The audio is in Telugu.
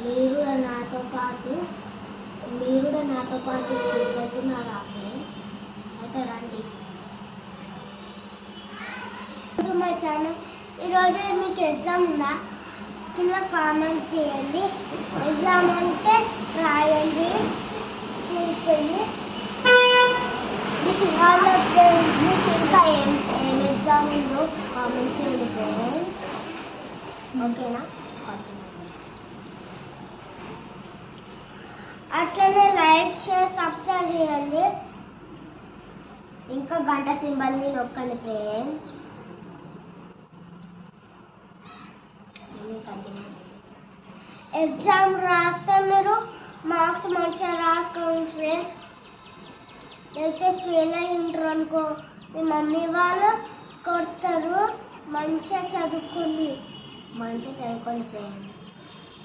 మీరు కూడా నాతో పాటు స్కూల్కి వెళ్తున్నారా ఫ్రెండ్స్? అయితే రండి. మా ఛానల్ ఈరోజు మీకు ఎగ్జామ్ ఉందా? కింద కామెంట్ చేయండి. ఎగ్జామ్ అంటే రాయండి, తీసుకెళ్ళి మీకు ఇంకా ఏం ఎగ్జామ్ ఉందో కామెంట్ చేయండి ఫ్రెండ్స్. ఓకేనా? అట్లనే లైక్ చేసి సబ్స్క్రైబ్ చేయండి. ఇంకా గంట సింబల్ని నొక్కండి ఫ్రెండ్స్. ఎగ్జామ్ రాస్తే మీరు మార్క్స్ మంచిగా రాసుకోండి ఫ్రెండ్స్. అయితే ఫెయిల్ అయి ఉంటారు అనుకో, మీ మమ్మీ వాళ్ళు కొడతారు. మంచిగా చదువుకోండి ఫ్రెండ్స్.